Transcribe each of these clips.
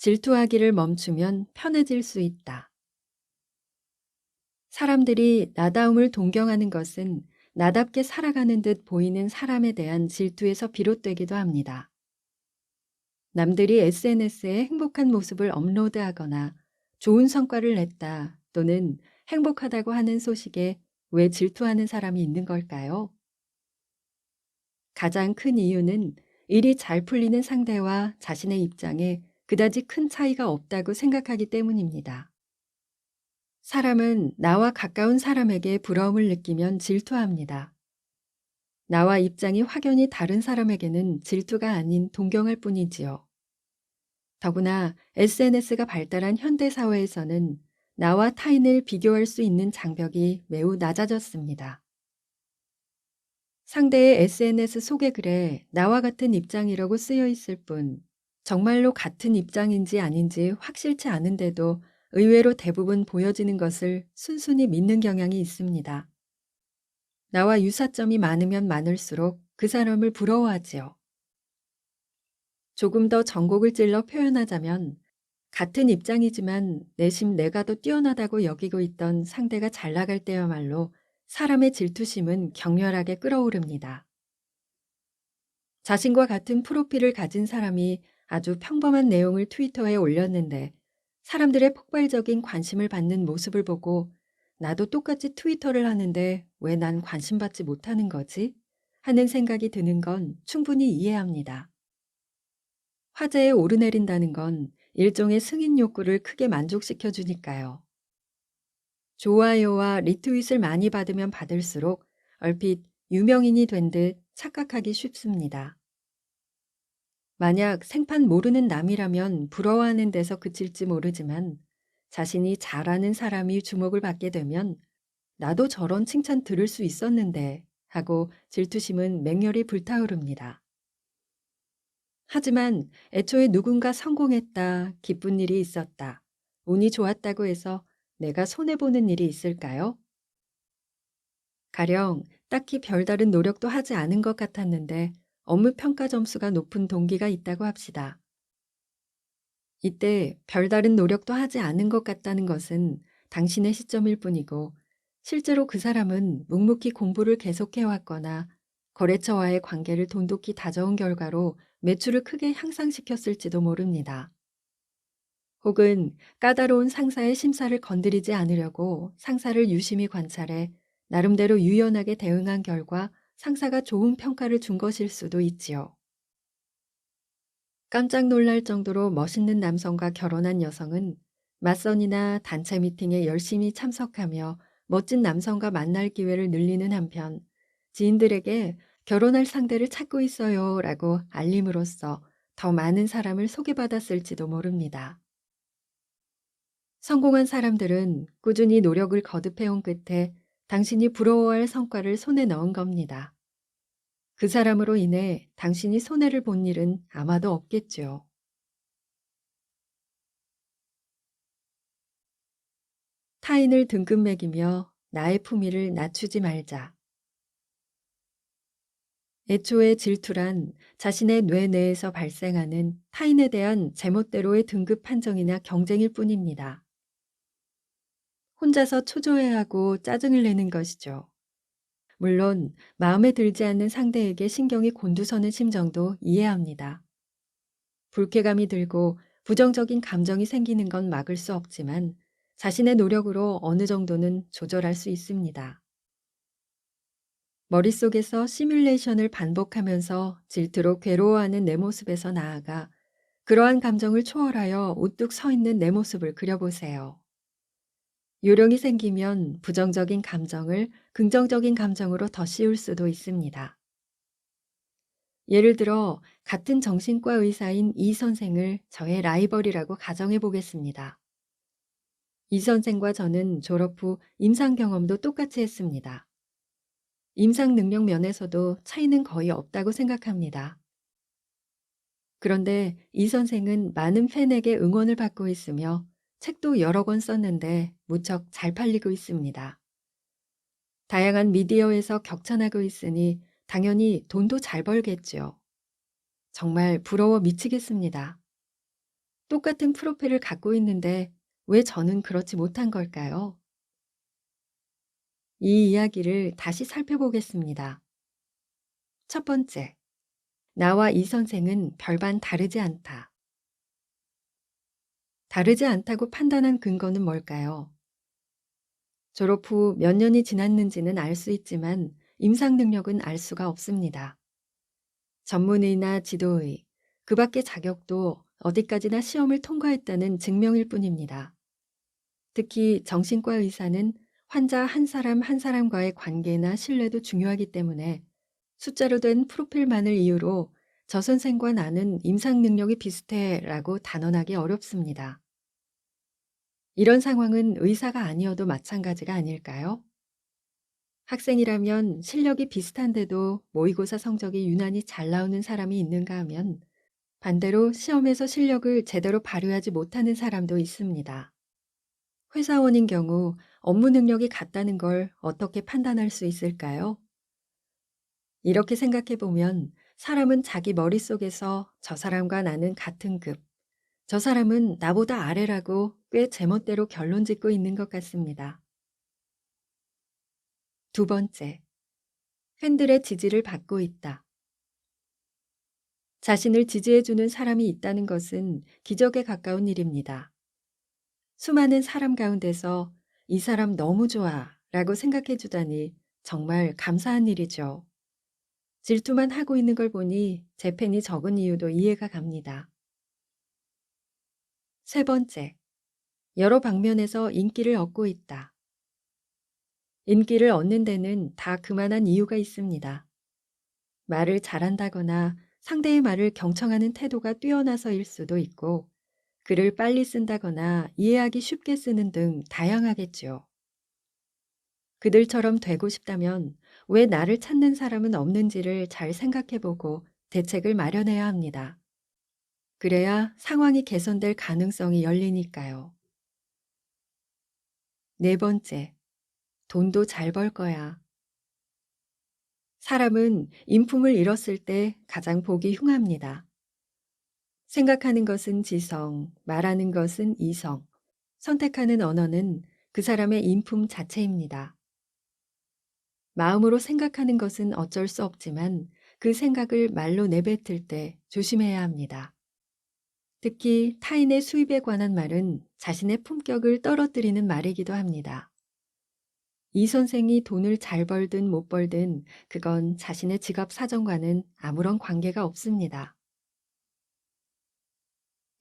질투하기를 멈추면 편해질 수 있다. 사람들이 나다움을 동경하는 것은 나답게 살아가는 듯 보이는 사람에 대한 질투에서 비롯되기도 합니다. 남들이 SNS에 행복한 모습을 업로드하거나 좋은 성과를 냈다 또는 행복하다고 하는 소식에 왜 질투하는 사람이 있는 걸까요? 가장 큰 이유는 일이 잘 풀리는 상대와 자신의 입장에 그다지 큰 차이가 없다고 생각하기 때문입니다. 사람은 나와 가까운 사람에게 부러움을 느끼면 질투합니다. 나와 입장이 확연히 다른 사람에게는 질투가 아닌 동경할 뿐이지요. 더구나 SNS가 발달한 현대 사회에서는 나와 타인을 비교할 수 있는 장벽이 매우 낮아졌습니다. 상대의 SNS 소개 글에 나와 같은 입장이라고 쓰여 있을 뿐 정말로 같은 입장인지 아닌지 확실치 않은데도 의외로 대부분 보여지는 것을 순순히 믿는 경향이 있습니다. 나와 유사점이 많으면 많을수록 그 사람을 부러워하지요. 조금 더 전곡을 찔러 표현하자면 같은 입장이지만 내심 내가 더 뛰어나다고 여기고 있던 상대가 잘 나갈 때야말로 사람의 질투심은 격렬하게 끓어오릅니다. 자신과 같은 프로필을 가진 사람이 아주 평범한 내용을 트위터에 올렸는데 사람들의 폭발적인 관심을 받는 모습을 보고 나도 똑같이 트위터를 하는데 왜 난 관심받지 못하는 거지? 하는 생각이 드는 건 충분히 이해합니다. 화제에 오르내린다는 건 일종의 승인 욕구를 크게 만족시켜 주니까요. 좋아요와 리트윗을 많이 받으면 받을수록 얼핏 유명인이 된 듯 착각하기 쉽습니다. 만약 생판 모르는 남이라면 부러워하는 데서 그칠지 모르지만 자신이 잘 아는 사람이 주목을 받게 되면 나도 저런 칭찬 들을 수 있었는데 하고 질투심은 맹렬히 불타오릅니다. 하지만 애초에 누군가 성공했다, 기쁜 일이 있었다, 운이 좋았다고 해서 내가 손해보는 일이 있을까요? 가령 딱히 별다른 노력도 하지 않은 것 같았는데 업무 평가 점수가 높은 동기가 있다고 합시다. 이때 별다른 노력도 하지 않은 것 같다는 것은 당신의 시점일 뿐이고 실제로 그 사람은 묵묵히 공부를 계속해왔거나 거래처와의 관계를 돈독히 다져온 결과로 매출을 크게 향상시켰을지도 모릅니다. 혹은 까다로운 상사의 심사를 건드리지 않으려고 상사를 유심히 관찰해 나름대로 유연하게 대응한 결과 상사가 좋은 평가를 준 것일 수도 있지요. 깜짝 놀랄 정도로 멋있는 남성과 결혼한 여성은 맞선이나 단체 미팅에 열심히 참석하며 멋진 남성과 만날 기회를 늘리는 한편 지인들에게 결혼할 상대를 찾고 있어요 라고 알림으로써 더 많은 사람을 소개받았을지도 모릅니다. 성공한 사람들은 꾸준히 노력을 거듭해온 끝에 당신이 부러워할 성과를 손에 넣은 겁니다. 그 사람으로 인해 당신이 손해를 본 일은 아마도 없겠죠. 타인을 등급 매기며 나의 품위를 낮추지 말자. 애초에 질투란 자신의 뇌 내에서 발생하는 타인에 대한 제멋대로의 등급 판정이나 경쟁일 뿐입니다. 혼자서 초조해하고 짜증을 내는 것이죠. 물론 마음에 들지 않는 상대에게 신경이 곤두서는 심정도 이해합니다. 불쾌감이 들고 부정적인 감정이 생기는 건 막을 수 없지만 자신의 노력으로 어느 정도는 조절할 수 있습니다. 머릿속에서 시뮬레이션을 반복하면서 질투로 괴로워하는 내 모습에서 나아가 그러한 감정을 초월하여 우뚝 서 있는 내 모습을 그려보세요. 요령이 생기면 부정적인 감정을 긍정적인 감정으로 더 씌울 수도 있습니다. 예를 들어 같은 정신과 의사인 이 선생을 저의 라이벌이라고 가정해 보겠습니다. 이 선생과 저는 졸업 후 임상 경험도 똑같이 했습니다. 임상 능력 면에서도 차이는 거의 없다고 생각합니다. 그런데 이 선생은 많은 팬에게 응원을 받고 있으며 책도 여러 권 썼는데 무척 잘 팔리고 있습니다. 다양한 미디어에서 격찬하고 있으니 당연히 돈도 잘 벌겠지요. 정말 부러워 미치겠습니다. 똑같은 프로필을 갖고 있는데 왜 저는 그렇지 못한 걸까요? 이 이야기를 다시 살펴보겠습니다. 첫 번째, 나와 이 선생은 별반 다르지 않다. 다르지 않다고 판단한 근거는 뭘까요? 졸업 후 몇 년이 지났는지는 알 수 있지만 임상 능력은 알 수가 없습니다. 전문의나 지도의, 그 밖의 자격도 어디까지나 시험을 통과했다는 증명일 뿐입니다. 특히 정신과 의사는 환자 한 사람 한 사람과의 관계나 신뢰도 중요하기 때문에 숫자로 된 프로필만을 이유로 저 선생과 나는 임상 능력이 비슷해 라고 단언하기 어렵습니다. 이런 상황은 의사가 아니어도 마찬가지가 아닐까요? 학생이라면 실력이 비슷한데도 모의고사 성적이 유난히 잘 나오는 사람이 있는가 하면 반대로 시험에서 실력을 제대로 발휘하지 못하는 사람도 있습니다. 회사원인 경우 업무 능력이 같다는 걸 어떻게 판단할 수 있을까요? 이렇게 생각해 보면 사람은 자기 머릿속에서 저 사람과 나는 같은 급, 저 사람은 나보다 아래라고 꽤 제멋대로 결론 짓고 있는 것 같습니다. 두 번째, 팬들의 지지를 받고 있다. 자신을 지지해주는 사람이 있다는 것은 기적에 가까운 일입니다. 수많은 사람 가운데서 이 사람 너무 좋아 라고 생각해 주다니 정말 감사한 일이죠. 질투만 하고 있는 걸 보니 제 팬이 적은 이유도 이해가 갑니다. 세 번째, 여러 방면에서 인기를 얻고 있다. 인기를 얻는 데는 다 그만한 이유가 있습니다. 말을 잘한다거나 상대의 말을 경청하는 태도가 뛰어나서일 수도 있고, 글을 빨리 쓴다거나 이해하기 쉽게 쓰는 등 다양하겠죠. 그들처럼 되고 싶다면 왜 나를 찾는 사람은 없는지를 잘 생각해보고 대책을 마련해야 합니다. 그래야 상황이 개선될 가능성이 열리니까요. 네 번째, 돈도 잘 벌 거야. 사람은 인품을 잃었을 때 가장 보기 흉합니다. 생각하는 것은 지성, 말하는 것은 이성, 선택하는 언어는 그 사람의 인품 자체입니다. 마음으로 생각하는 것은 어쩔 수 없지만 그 생각을 말로 내뱉을 때 조심해야 합니다. 특히 타인의 수입에 관한 말은 자신의 품격을 떨어뜨리는 말이기도 합니다. 이 선생이 돈을 잘 벌든 못 벌든 그건 자신의 지갑 사정과는 아무런 관계가 없습니다.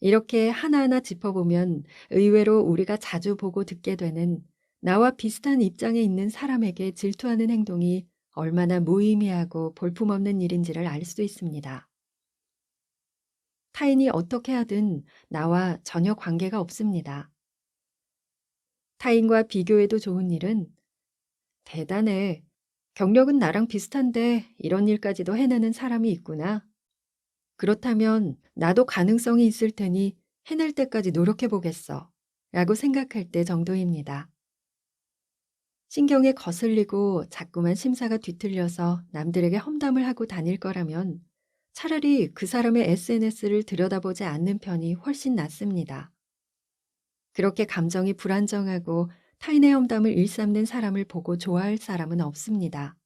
이렇게 하나하나 짚어보면 의외로 우리가 자주 보고 듣게 되는 나와 비슷한 입장에 있는 사람에게 질투하는 행동이 얼마나 무의미하고 볼품없는 일인지를 알 수 있습니다. 타인이 어떻게 하든 나와 전혀 관계가 없습니다. 타인과 비교해도 좋은 일은 대단해. 경력은 나랑 비슷한데 이런 일까지도 해내는 사람이 있구나. 그렇다면 나도 가능성이 있을 테니 해낼 때까지 노력해 보겠어. 라고 생각할 때 정도입니다. 신경에 거슬리고 자꾸만 심사가 뒤틀려서 남들에게 험담을 하고 다닐 거라면 차라리 그 사람의 SNS를 들여다보지 않는 편이 훨씬 낫습니다. 그렇게 감정이 불안정하고 타인의 험담을 일삼는 사람을 보고 좋아할 사람은 없습니다.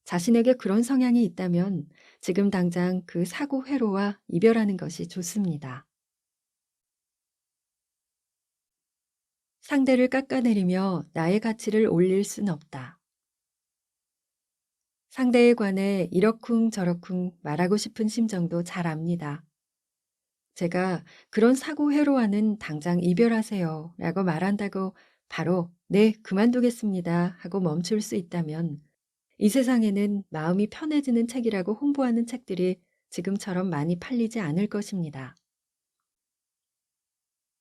자신에게 그런 성향이 있다면 지금 당장 그 사고 회로와 이별하는 것이 좋습니다. 상대를 깎아내리며 나의 가치를 올릴 순 없다. 상대에 관해 이러쿵저러쿵 말하고 싶은 심정도 잘 압니다. 제가 그런 사고 회로와는 당장 이별하세요 라고 말한다고 바로 네, 그만두겠습니다 하고 멈출 수 있다면 이 세상에는 마음이 편해지는 책이라고 홍보하는 책들이 지금처럼 많이 팔리지 않을 것입니다.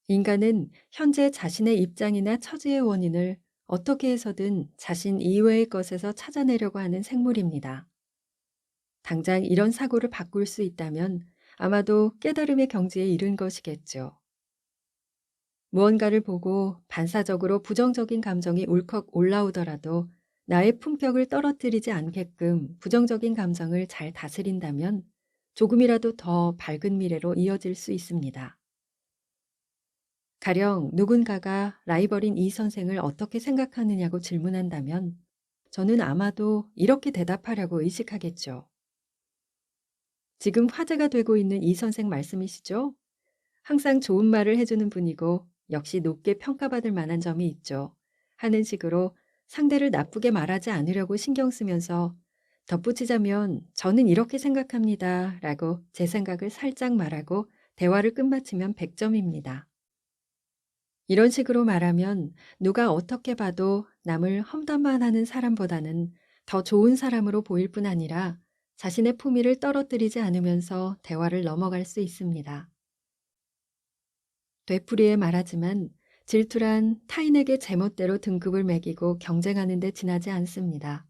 인간은 현재 자신의 입장이나 처지의 원인을 어떻게 해서든 자신 이외의 것에서 찾아내려고 하는 생물입니다. 당장 이런 사고를 바꿀 수 있다면 아마도 깨달음의 경지에 이른 것이겠죠. 무언가를 보고 반사적으로 부정적인 감정이 울컥 올라오더라도 나의 품격을 떨어뜨리지 않게끔 부정적인 감정을 잘 다스린다면 조금이라도 더 밝은 미래로 이어질 수 있습니다. 가령 누군가가 라이벌인 이 선생을 어떻게 생각하느냐고 질문한다면 저는 아마도 이렇게 대답하려고 의식하겠죠. 지금 화제가 되고 있는 이 선생 말씀이시죠? 항상 좋은 말을 해주는 분이고 역시 높게 평가받을 만한 점이 있죠. 하는 식으로 상대를 나쁘게 말하지 않으려고 신경 쓰면서 덧붙이자면 저는 이렇게 생각합니다. 라고 제 생각을 살짝 말하고 대화를 끝마치면 100점입니다. 이런 식으로 말하면 누가 어떻게 봐도 남을 험담만 하는 사람보다는 더 좋은 사람으로 보일 뿐 아니라 자신의 품위를 떨어뜨리지 않으면서 대화를 넘어갈 수 있습니다. 되풀이에 말하지만 질투란 타인에게 제멋대로 등급을 매기고 경쟁하는 데 지나지 않습니다.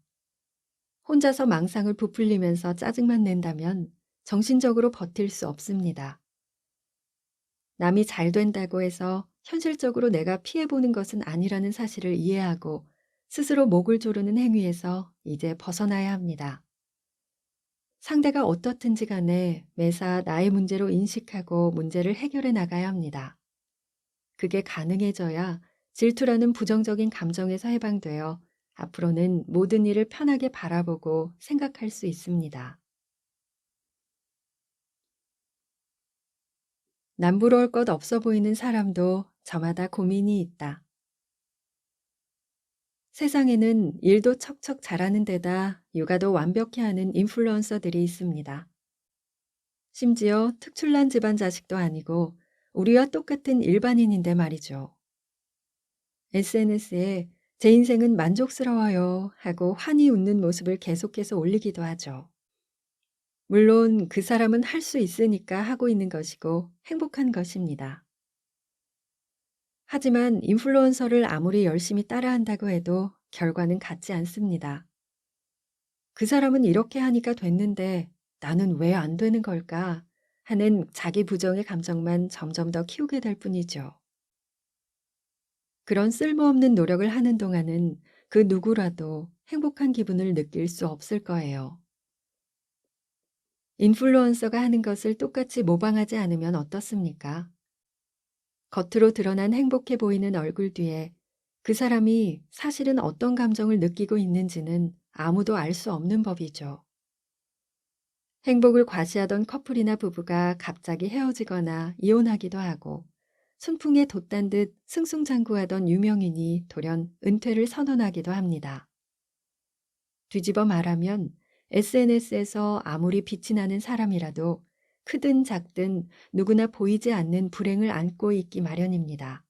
혼자서 망상을 부풀리면서 짜증만 낸다면 정신적으로 버틸 수 없습니다. 남이 잘 된다고 해서 현실적으로 내가 피해보는 것은 아니라는 사실을 이해하고 스스로 목을 조르는 행위에서 이제 벗어나야 합니다. 상대가 어떻든지 간에 매사 나의 문제로 인식하고 문제를 해결해 나가야 합니다. 그게 가능해져야 질투라는 부정적인 감정에서 해방되어 앞으로는 모든 일을 편하게 바라보고 생각할 수 있습니다. 남부러울 것 없어 보이는 사람도 저마다 고민이 있다. 세상에는 일도 척척 잘하는 데다 육아도 완벽히 하는 인플루언서들이 있습니다. 심지어 특출난 집안 자식도 아니고 우리와 똑같은 일반인인데 말이죠. SNS에 제 인생은 만족스러워요 하고 환히 웃는 모습을 계속해서 올리기도 하죠. 물론 그 사람은 할 수 있으니까 하고 있는 것이고 행복한 것입니다. 하지만 인플루언서를 아무리 열심히 따라한다고 해도 결과는 같지 않습니다. 그 사람은 이렇게 하니까 됐는데 나는 왜 안 되는 걸까 하는 자기 부정의 감정만 점점 더 키우게 될 뿐이죠. 그런 쓸모없는 노력을 하는 동안은 그 누구라도 행복한 기분을 느낄 수 없을 거예요. 인플루언서가 하는 것을 똑같이 모방하지 않으면 어떻습니까? 겉으로 드러난 행복해 보이는 얼굴 뒤에 그 사람이 사실은 어떤 감정을 느끼고 있는지는 아무도 알 수 없는 법이죠. 행복을 과시하던 커플이나 부부가 갑자기 헤어지거나 이혼하기도 하고 순풍에 돛단 듯 승승장구하던 유명인이 돌연 은퇴를 선언하기도 합니다. 뒤집어 말하면 SNS에서 아무리 빛이 나는 사람이라도 크든 작든 누구나 보이지 않는 불행을 안고 있기 마련입니다.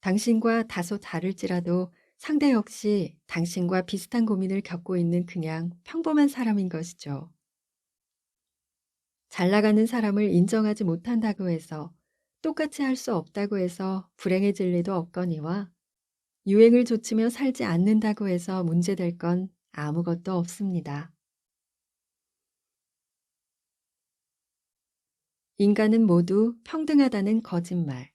당신과 다소 다를지라도 상대 역시 당신과 비슷한 고민을 겪고 있는 그냥 평범한 사람인 것이죠. 잘 나가는 사람을 인정하지 못한다고 해서 똑같이 할 수 없다고 해서 불행해질 리도 없거니와 유행을 좇으며 살지 않는다고 해서 문제될 건 아무것도 없습니다. 인간은 모두 평등하다는 거짓말.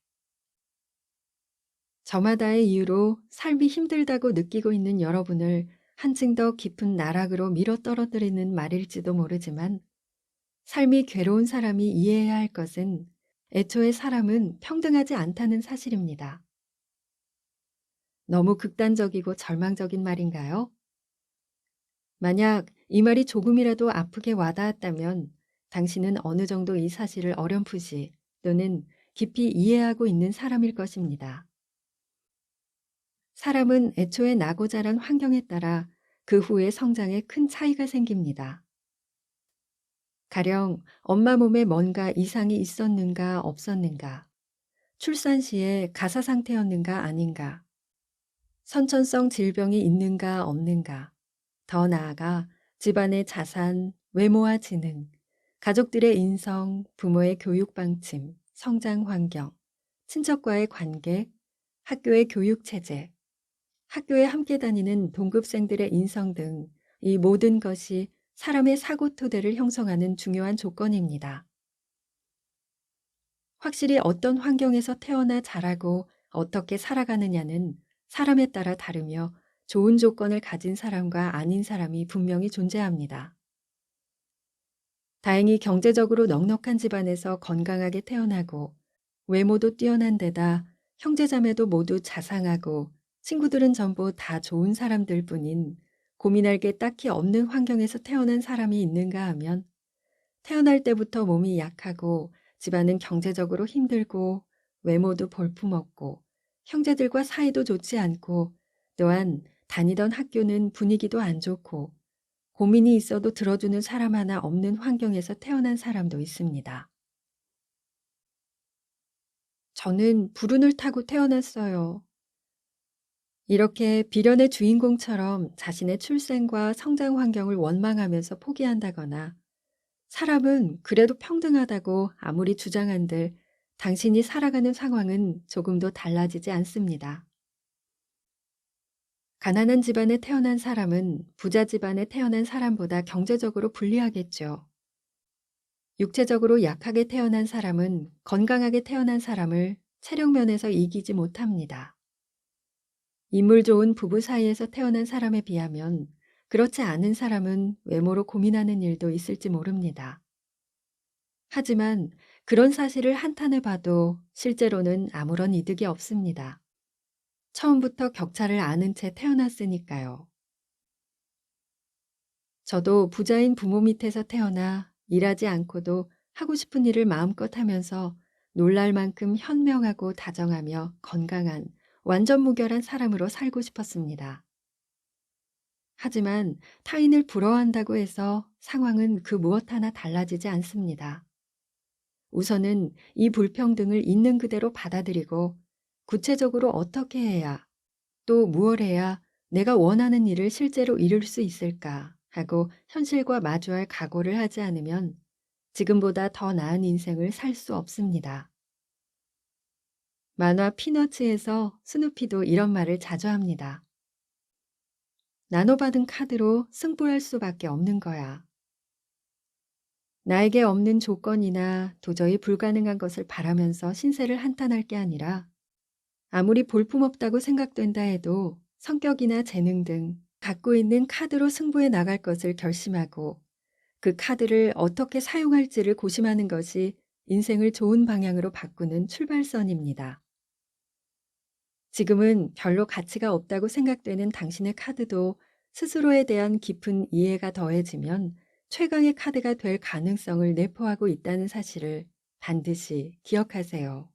저마다의 이유로 삶이 힘들다고 느끼고 있는 여러분을 한층 더 깊은 나락으로 밀어 떨어뜨리는 말일지도 모르지만 삶이 괴로운 사람이 이해해야 할 것은 애초에 사람은 평등하지 않다는 사실입니다. 너무 극단적이고 절망적인 말인가요? 만약 이 말이 조금이라도 아프게 와닿았다면 당신은 어느 정도 이 사실을 어렴풋이 또는 깊이 이해하고 있는 사람일 것입니다. 사람은 애초에 나고 자란 환경에 따라 그 후의 성장에 큰 차이가 생깁니다. 가령 엄마 몸에 뭔가 이상이 있었는가 없었는가, 출산 시에 가사 상태였는가 아닌가, 선천성 질병이 있는가 없는가, 더 나아가 집안의 자산, 외모와 지능, 가족들의 인성, 부모의 교육 방침, 성장 환경, 친척과의 관계, 학교의 교육 체제, 학교에 함께 다니는 동급생들의 인성 등 이 모든 것이 사람의 사고 토대를 형성하는 중요한 조건입니다. 확실히 어떤 환경에서 태어나 자라고 어떻게 살아가느냐는 사람에 따라 다르며 좋은 조건을 가진 사람과 아닌 사람이 분명히 존재합니다. 다행히 경제적으로 넉넉한 집안에서 건강하게 태어나고 외모도 뛰어난 데다 형제자매도 모두 자상하고 친구들은 전부 다 좋은 사람들 뿐인 고민할 게 딱히 없는 환경에서 태어난 사람이 있는가 하면 태어날 때부터 몸이 약하고 집안은 경제적으로 힘들고 외모도 볼품없고 형제들과 사이도 좋지 않고 또한 다니던 학교는 분위기도 안 좋고 고민이 있어도 들어주는 사람 하나 없는 환경에서 태어난 사람도 있습니다. 저는 불운을 타고 태어났어요. 이렇게 비련의 주인공처럼 자신의 출생과 성장 환경을 원망하면서 포기한다거나 사람은 그래도 평등하다고 아무리 주장한들 당신이 살아가는 상황은 조금도 달라지지 않습니다. 가난한 집안에 태어난 사람은 부자 집안에 태어난 사람보다 경제적으로 불리하겠죠. 육체적으로 약하게 태어난 사람은 건강하게 태어난 사람을 체력 면에서 이기지 못합니다. 인물 좋은 부부 사이에서 태어난 사람에 비하면 그렇지 않은 사람은 외모로 고민하는 일도 있을지 모릅니다. 하지만 그런 사실을 한탄해 봐도 실제로는 아무런 이득이 없습니다. 처음부터 격차를 아는 채 태어났으니까요. 저도 부자인 부모 밑에서 태어나 일하지 않고도 하고 싶은 일을 마음껏 하면서 놀랄 만큼 현명하고 다정하며 건강한 완전 무결한 사람으로 살고 싶었습니다. 하지만 타인을 부러워한다고 해서 상황은 그 무엇 하나 달라지지 않습니다. 우선은 이 불평등을 있는 그대로 받아들이고 구체적으로 어떻게 해야 또 무얼 해야 내가 원하는 일을 실제로 이룰 수 있을까 하고 현실과 마주할 각오를 하지 않으면 지금보다 더 나은 인생을 살 수 없습니다. 만화 피너츠에서 스누피도 이런 말을 자주 합니다. 나눠받은 카드로 승부할 수밖에 없는 거야. 나에게 없는 조건이나 도저히 불가능한 것을 바라면서 신세를 한탄할 게 아니라 아무리 볼품없다고 생각된다 해도 성격이나 재능 등 갖고 있는 카드로 승부에 나갈 것을 결심하고 그 카드를 어떻게 사용할지를 고심하는 것이 인생을 좋은 방향으로 바꾸는 출발선입니다. 지금은 별로 가치가 없다고 생각되는 당신의 카드도 스스로에 대한 깊은 이해가 더해지면 최강의 카드가 될 가능성을 내포하고 있다는 사실을 반드시 기억하세요.